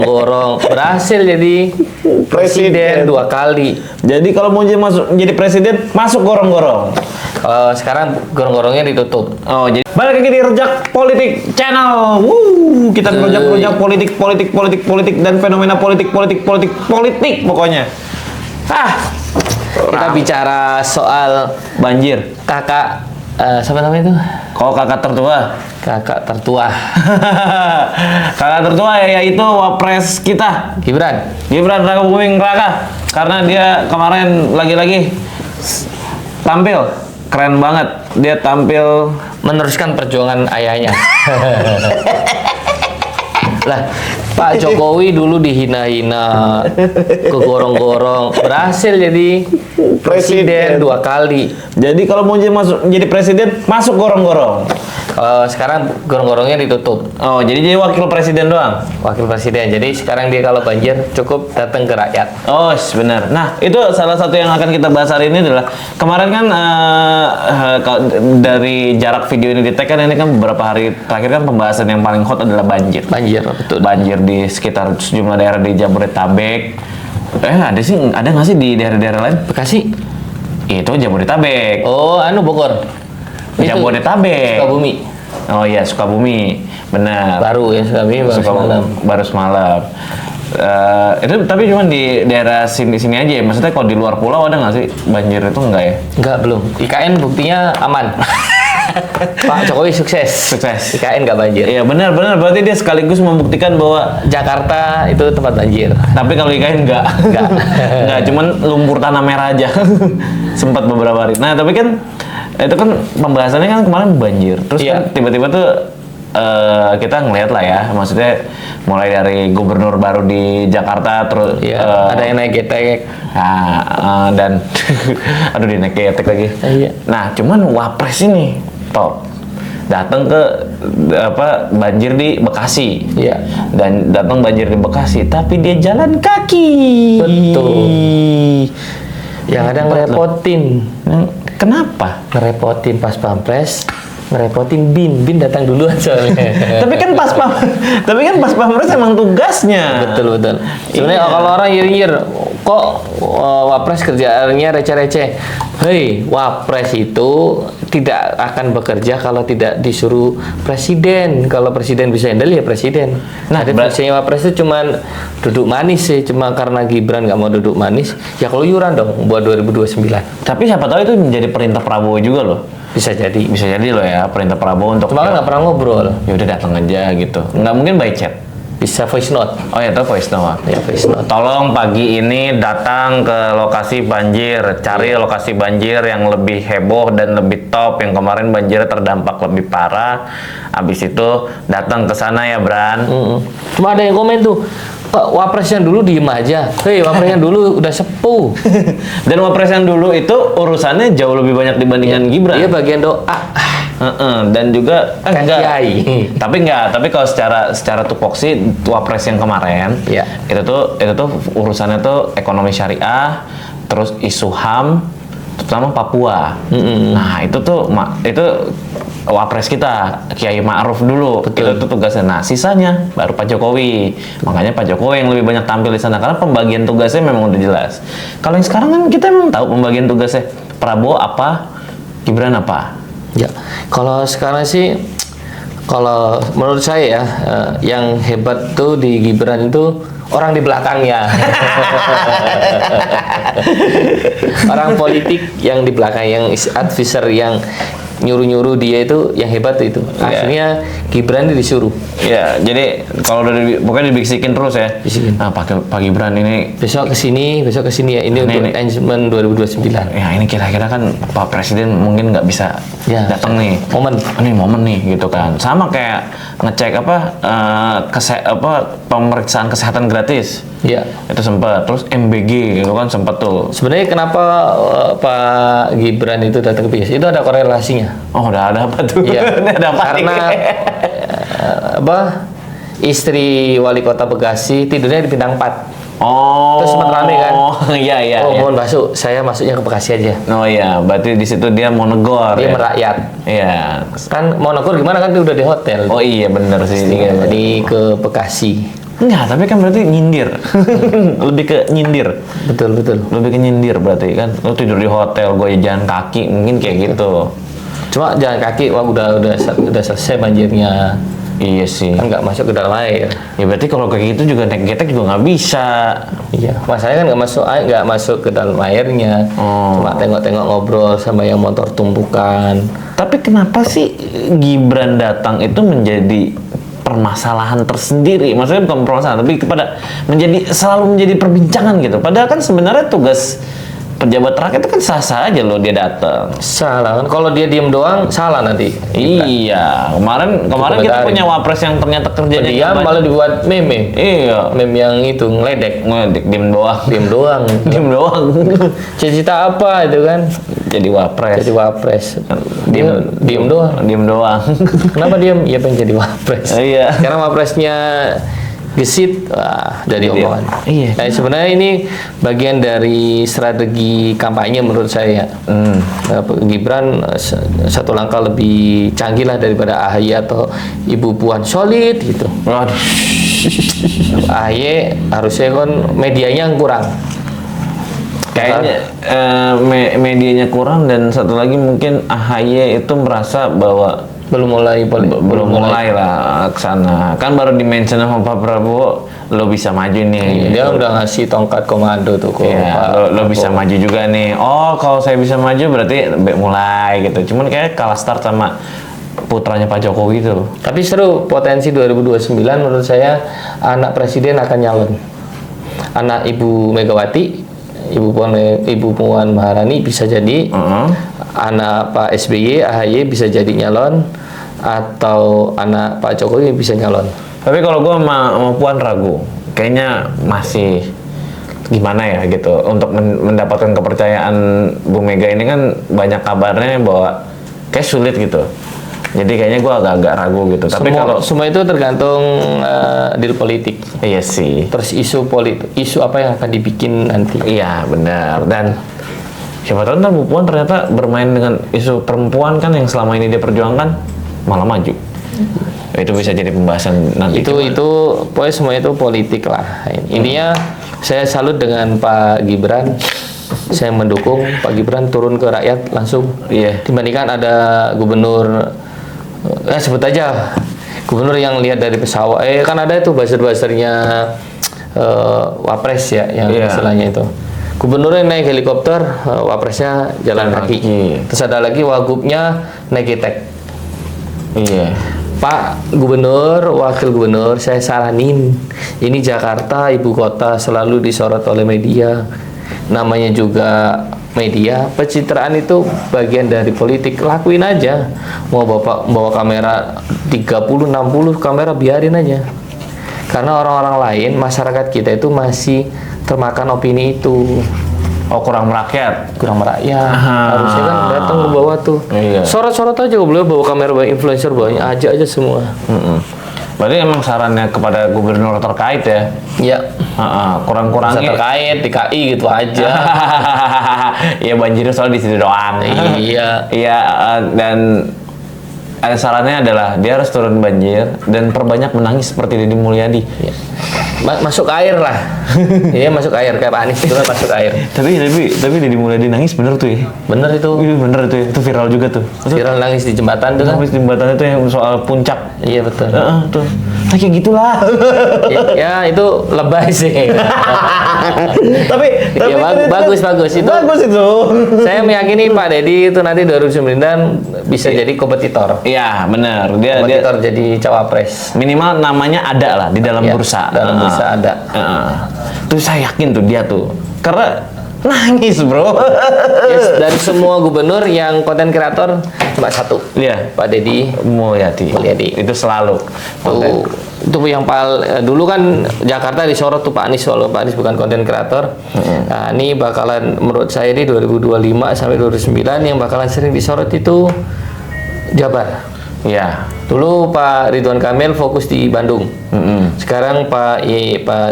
Gorong berhasil jadi presiden 2 kali. Jadi kalau mau jadi presiden masuk gorong-gorong. Kalau sekarang gorong-gorongnya ditutup. Oh, jadi balik lagi di Rojak Politik Channel. Kita rojak politik dan fenomena politik pokoknya. Kita bicara soal Banjir. kakak siapa namanya itu? Kalau kakak tertua. Kakak tertua Kakak tertua yaitu wapres kita Gibran Raka Buming Raka, karena dia kemarin lagi-lagi tampil keren banget. Dia tampil meneruskan perjuangan ayahnya. Lah, Pak Jokowi dulu dihina-hina, kegorong-gorong, berhasil jadi presiden 2 kali. Jadi kalau mau jadi presiden masuk gorong-gorong. Kalau sekarang gorong-gorongnya ditutup. Oh, jadi wakil presiden doang. Wakil presiden. Jadi sekarang dia kalau banjir cukup datang ke rakyat. Oh, benar. Nah, itu salah satu yang akan kita bahas hari ini adalah kemarin kan dari jarak video ini di-tag kan, ini kan beberapa hari terakhir kan pembahasan yang paling hot adalah banjir. Banjir, betul. Banjir di sekitar sejumlah daerah di Jabodetabek. Ada nggak sih di daerah-daerah lain? Bekasi. Itu Jabodetabek. Oh, Bogor. Jabodetabek. Sukabumi. Oh iya, Sukabumi. Benar. Baru ya, Sukabumi baru semalam. Itu tapi cuma di daerah sini aja ya. Maksudnya kalau di luar pulau ada nggak sih banjir itu enggak ya? Enggak, belum. IKN buktinya aman. Pak Jokowi sukses. IKN nggak banjir. Iya, benar. Berarti dia sekaligus membuktikan bahwa Jakarta itu tempat banjir. Tapi kalau IKN enggak. Enggak, cuman lumpur tanah merah aja. Sempat beberapa hari. Nah, tapi kan itu kan pembahasannya kan kemarin banjir. Terus kan tiba-tiba tuh kita ngeliat lah ya, maksudnya mulai dari gubernur baru di Jakarta, terus ada yang naik getek. Dan aduh, dia naik getek lagi. Iya. Nah, cuman wapres ini top datang ke banjir di Bekasi. Iya. Dan datang banjir di Bekasi, tapi dia jalan kaki. Betul. Yang ada ngerepotin. Kenapa? Ngerepotin pas pampres, ngerepotin bin datang duluan soalnya. Tapi kan pas pampres emang tugasnya. Betul. Sebenarnya kalau orang nyinyir, kok wapres kerjaannya receh-receh. Hei, wapres itu tidak akan bekerja kalau tidak disuruh presiden. Kalau presiden bisa handle ya presiden. Nah, biasanya wapres itu cuman duduk manis sih, cuma karena Gibran nggak mau duduk manis, ya keluyuran dong buat 2029. Tapi siapa tahu itu menjadi perintah Prabowo juga loh. Bisa jadi loh ya, perintah Prabowo untuk. Cuma kan nggak pernah ngobrol. Ya udah datang aja gitu. Nggak mungkin by chat. Bisa voice note. Oh ya, itu voice note. Ya, voice note. Tolong pagi ini datang ke lokasi banjir, cari lokasi banjir yang lebih heboh dan lebih top, yang kemarin banjirnya terdampak lebih parah. Habis itu datang ke sana ya, Bran. Cuma ada yang komen tuh, Pak, wapres yang dulu diem aja. Hei, wapres yang dulu udah sepuh. Dan wapres yang dulu itu urusannya jauh lebih banyak dibandingkan Gibran. Dia bagian doa. Dan juga tapi kalau secara tupoksi wapres yang kemarin itu tuh urusannya tuh ekonomi syariah, terus isu HAM, terutama Papua. Nah, itu wapres kita Kiai Ma'ruf dulu. Itu tuh tugasnya. Nah, sisanya baru Pak Jokowi. Makanya Pak Jokowi yang lebih banyak tampil di sana karena pembagian tugasnya memang udah jelas. Kalau yang sekarang kan kita memang tahu pembagian tugasnya. Prabowo apa, Gibran apa. Ya, kalau sekarang sih, kalau menurut saya ya, yang hebat tuh di Gibran itu orang di belakangnya. Orang politik yang di belakang, yang advisor, yang nyuruh-nyuruh dia itu yang hebat itu. Aslinya Gibran disuruh. Ya, jadi kalau udah pokoknya dibisikin terus ya. Bisikin. Nah, Pak Gibran ini besok kesini ya. Ini untuk engagement 2029. Ya, ini kira-kira kan Pak Presiden mungkin nggak bisa datang nih. Momen nih gitu kan. Sama kayak ngecek pemeriksaan kesehatan gratis. Iya. Itu sempat. Terus MBG gitu kan sempat tuh. Sebenarnya kenapa Pak Gibran itu datang ke PSI? Itu ada korelasinya. Oh, udah ada apa tuh? Iya. Karena istri wali kota Bekasi tidurnya di bintang 4. Oh. Terus sempat rame kan? Iya. Mohon masuk, saya masuknya ke Bekasi aja. Oh iya, berarti di situ dia mau negor. Dia merakyat. Iya. Kan mau negor gimana kan dia udah di hotel. Oh iya, bener sih. Jadi ke Bekasi. Enggak, tapi kan berarti nyindir. Lebih ke nyindir. Betul. Lebih ke nyindir berarti kan. Lu tidur di hotel, gue jalan kaki, mungkin kayak gitu. Cuma jalan kaki, wah udah selesai banjirnya. Iya sih. Kan nggak masuk ke dalam air. Ya berarti kalau kayak gitu juga naik getek juga nggak bisa. Iya, masalahnya kan nggak masuk ke dalam airnya. Cuma tengok-tengok ngobrol sama yang motor tumpukan. Tapi kenapa sih Gibran datang itu menjadi permasalahan tersendiri? Maksudnya bukan permasalahan, tapi selalu menjadi perbincangan gitu. Padahal kan sebenarnya tugas pejabat rakyat itu kan sah-sah aja loh dia datang. Salah kan? Kalau dia diem doang, salah nanti. Iya, kemarin kita punya wapres yang ternyata kerjanya diam malah dibuat meme. Iya, meme yang itu ngeledek, diem doang. Diem doang. Cita-cita apa itu kan? Jadi wapres. Diem doang. Kenapa diem? Ya pengen jadi wapres. Iya. Karena wapresnya gesit, wah, jadi omongan. Iya. Nah, sebenarnya ini bagian dari strategi kampanye menurut saya. Gibran satu langkah lebih canggih lah daripada AHY atau Ibu Puan, solid gitu. Waduh. AHY harusnya kan medianya kurang. Kayaknya medianya kurang, dan satu lagi mungkin AHY itu merasa bahwa belum mulai lah ke sana. Kan baru di-mention sama Pak Prabowo, lo bisa maju nih. Dia udah ngasih tongkat komando tuh kok. Iya, lo bisa maju juga nih. Oh, kalau saya bisa maju berarti mulai gitu. Cuman kayak kalah start sama putranya Pak Jokowi gitu. Tapi seru, potensi 2029 menurut saya anak presiden akan nyalon. Anak Ibu Megawati, Ibu Puan Maharani bisa jadi. Anak Pak SBY, AHY bisa jadi nyalon, atau anak Pak Jokowi bisa nyalon. Tapi kalau gue sama Puan ragu, kayaknya masih gimana ya gitu untuk mendapatkan kepercayaan Bu Mega ini kan banyak kabarnya bahwa kayak sulit gitu. Jadi kayaknya gue agak ragu gitu. Tapi kalau semua itu tergantung deal politik. Iya sih. Terus isu apa yang akan dibikin nanti. Iya benar. Dan siapa tahu ntar Bu Puan ternyata bermain dengan isu perempuan kan yang selama ini dia perjuangkan malah maju. Itu bisa jadi pembahasan nanti. Itu pokoknya semua itu politik lah. Intinya saya salut dengan Pak Gibran. Saya mendukung Pak Gibran turun ke rakyat langsung. Iya. Dibandingkan ada gubernur, sebut aja gubernur yang lihat dari pesawat. Kan ada itu buzzer-buzzernya wapres ya, yang istilahnya itu. Gubernurnya naik helikopter, wapresnya jalan kaki. Terus ada lagi wagubnya naik getek. Iya. Pak Gubernur, Wakil Gubernur, saya saranin, ini Jakarta, ibu kota selalu disorot oleh media. Namanya juga media, pencitraan itu bagian dari politik, lakuin aja. Mau bawa kamera 30, 60 kamera, biarin aja. Karena orang-orang lain, masyarakat kita itu masih termakan opini itu. Oh, kurang merakyat. Harusnya kan datang ke bawah tuh. Iya. Sorot-sorot aja, boleh bawa kamera, bawa influencer, bawanya aja semua. Berarti emang sarannya kepada gubernur terkait ya? Iya. Kurang-kurangnya terkait DKI gitu aja. Iya, banjirnya soal di situ doang. Iya. Iya, dan ada sarannya adalah dia harus turun banjir dan perbanyak menangis seperti Deddy Mulyadi. Iya. Masuk air lah. Iya, masuk air kayak Pak Anies itu kan masuk air. Tapi Deddy Mulyadi nangis bener tuh ya? Bener itu. Iya, bener itu ya. Itu viral juga tuh. Viral nangis di jembatan tuh kan? Nangis di jembatan itu yang soal puncak. Iya betul. Tuh. Nah, kayak gitulah. ya itu lebay sih. tapi ya, bagus itu. Bagus itu. Saya meyakini Pak Deddy itu nanti 2009 bisa jadi kompetitor. Iya, benar. Dia jadi cawapres. Minimal namanya ada lah di dalam bursa. Dalam bursa ada. Tuh saya yakin tuh dia tuh. Karena nangis, bro. Yes, dari semua gubernur yang konten kreator cuma satu. Iya, Pak Deddy Mulyadi. Itu selalu. Itu yang dulu kan Jakarta disorot tuh Pak Anies, walau Pak Anies bukan konten kreator. Nah, ini bakalan menurut saya di 2025 sampai 2009 yang bakalan sering disorot itu Jabar. Iya. Dulu Pak Ridwan Kamil fokus di Bandung. Sekarang Pak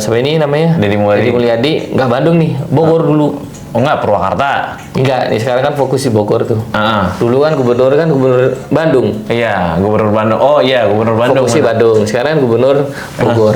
siapa ini namanya? Deddy Mulyadi nggak Bandung nih, Bogor dulu. Oh enggak, Purwakarta. Enggak, nih sekarang kan fokus di Bogor tuh. Ah. Dulu kan gubernur Bandung. Iya, Gubernur Bandung. Oh iya, Gubernur Bandung. Fokus di Bandung. Sekarang kan gubernur Bogor.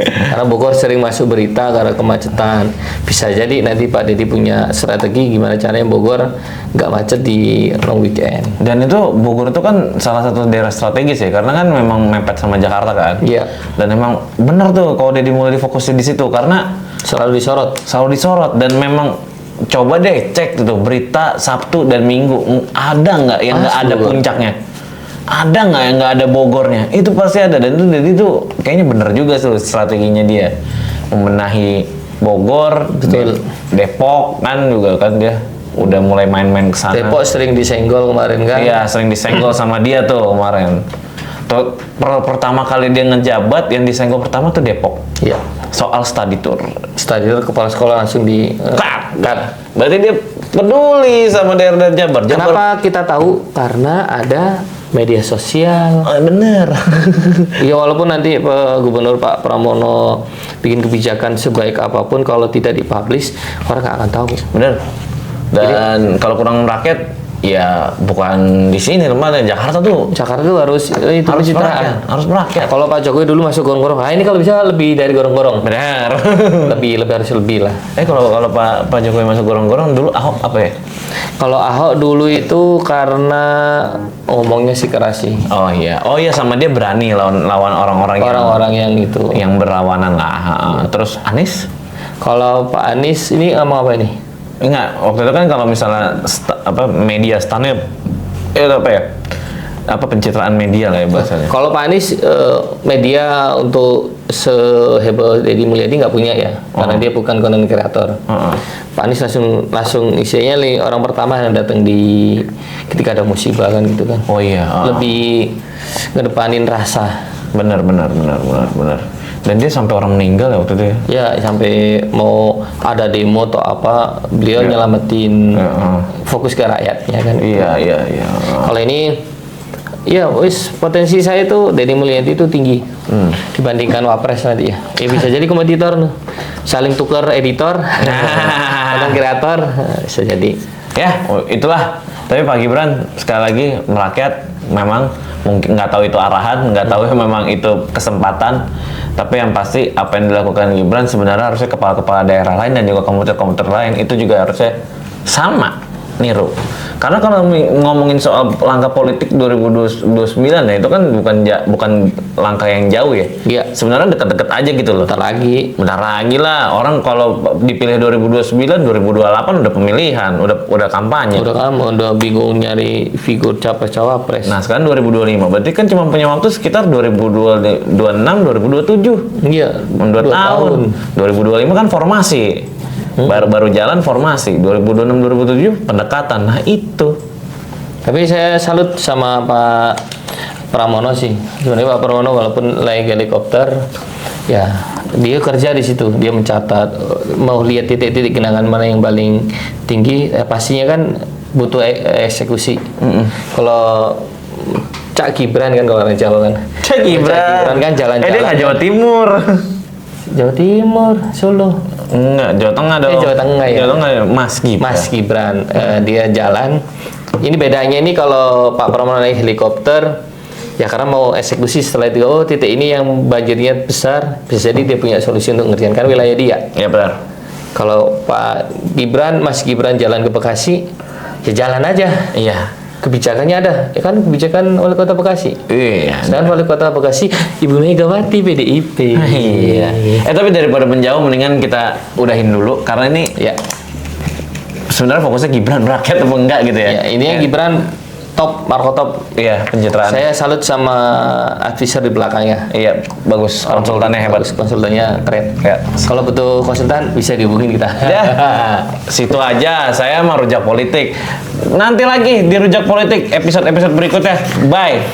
Karena Bogor sering masuk berita karena kemacetan. Bisa jadi nanti Pak Deddy punya strategi gimana caranya Bogor nggak macet di long weekend. Dan itu Bogor itu kan salah satu daerah strategis ya, karena kan memang mepet sama Jakarta kan. Iya. Dan memang benar tuh kalau Deddy mulai difokusin di situ karena Selalu disorot. dan memang coba deh cek gitu berita Sabtu dan Minggu ada nggak yang nggak ada puncaknya, ada nggak yang nggak ada Bogornya, itu pasti ada. Dan itu Deddy tuh kayaknya bener juga tuh strateginya dia membenahi Bogor. Betul. Depok kan juga kan dia udah mulai main-main ke sana. Depok sering disenggol kemarin kan. Iya, sering disenggol sama dia tuh kemarin. Tuh, pertama kali dia ngejabat yang disenggol pertama tuh Depok. Iya. Soal study tour. Stadion kepala sekolah langsung di Cut. Berarti dia peduli sama daerah-daerah Jabar. Kenapa kita tahu? Karena ada media sosial. Oh, bener. Ya walaupun nanti Gubernur Pak Pramono bikin kebijakan sebaik apapun, kalau tidak dipublish orang nggak akan tahu. Bener. Dan kalau kurang rakyat, ya bukan di sini teman, Jakarta tuh. Jakarta tuh harus itu pencitraan. Harus merakyat. Kalau Pak Jokowi dulu masuk gorong-gorong, nah ini kalau bisa lebih dari gorong-gorong. Bener. lebih harus lebih lah. Kalau Pak Jokowi masuk gorong-gorong dulu Ahok apa ya? Kalau Ahok dulu itu karena ngomongnya sih keras sih. Oh iya sama dia berani lawan orang-orang yang itu. yang berlawanan lah. Terus Anies? Kalau Pak Anies ini ngomong apa ini? Enggak, waktu itu kan kalau misalnya media stunnya itu apa ya? Apa pencitraan media lah ya bahasanya. Kalau Pak Anies media untuk seheboh Deddy Mulyadi nggak punya ya, karena dia bukan content creator. Pak Anies langsung isinya orang pertama yang datang ketika ada musibah kan gitu kan. Oh iya. Lebih ngedepanin rasa. Benar. Dan dia sampai orang meninggal ya waktu itu ya? Ya, sampai mau ada demo atau apa, beliau nyelamatin, fokus ke rakyatnya kan. Iya. Kalau ini, ya potensi saya tuh Deddy Mulyadi itu tinggi dibandingkan Wapres nanti ya. Ya bisa jadi kompetitor, saling tukar editor, konten kreator, bisa jadi. Ya, itulah. Tapi Pak Gibran sekali lagi merakyat, memang mungkin nggak tahu itu arahan, nggak tahu memang itu kesempatan. Tapi yang pasti apa yang dilakukan Gibran sebenarnya harusnya kepala-kepala daerah lain dan juga komuter-komuter lain itu juga harusnya sama niru. Karena kalau ngomongin soal langkah politik 2029 ya itu kan bukan langkah yang jauh ya. Iya. Sebenarnya dekat-dekat aja gitu loh. Bentar lagi lah. Orang kalau dipilih 2029, 2028 udah pemilihan, udah kampanye. Udah bingung nyari figur capres-cawapres. Nah, sekarang 2025. Berarti kan cuma punya waktu sekitar 2026, 2027. Iya, 2 tahun. 2025 kan formasi. Baru jalan formasi. 2026 2007 pendekatan. Nah, itu. Tapi saya salut sama Pak Pramono sih. Sebenarnya Pak Pramono walaupun naik helikopter, ya dia kerja di situ. Dia mencatat, mau lihat titik-titik genangan mana yang paling tinggi. Pastinya kan butuh eksekusi. Kalau Cak Gibran kan kalau orang Jawa kan. Cak Gibran kan jalan-jalan. Dia nggak Jawa Timur. Jawa Timur, Solo. Enggak, Jawa Tengah dong. Jawa Tengah ya. Jawa Tengah ya, Mas Gibran. Dia jalan. Ini bedanya ini kalau Pak Pramono naik helikopter, ya karena mau eksekusi setelah itu. Oh, titik ini yang banjirnya besar, bisa jadi dia punya solusi untuk mengerjakan kan wilayah dia. Iya benar. Kalau Pak Gibran, Mas Gibran jalan ke Bekasi, ya jalan aja. Iya. Kebijakannya ada, ya kan kebijakan wali kota Bekasi. Iya. Sedangkan wali kota Bekasi Ibu Megawati PDIP. Iya. Tapi daripada menjauh, mendingan kita udahin dulu karena ini ya sebenarnya fokusnya Gibran rakyat apa enggak gitu ya. Ya, ini yang Gibran top, Marco top. Iya, pencitraan. Saya salut sama advisor di belakangnya. Iya, bagus. Konsultannya hebat. Bagus, konsultannya keren. Ya. Kalau butuh konsultan bisa dihubungin kita. Ya, situ aja. Saya mah rujak politik. Nanti lagi di rujak politik episode-episode berikutnya. Bye.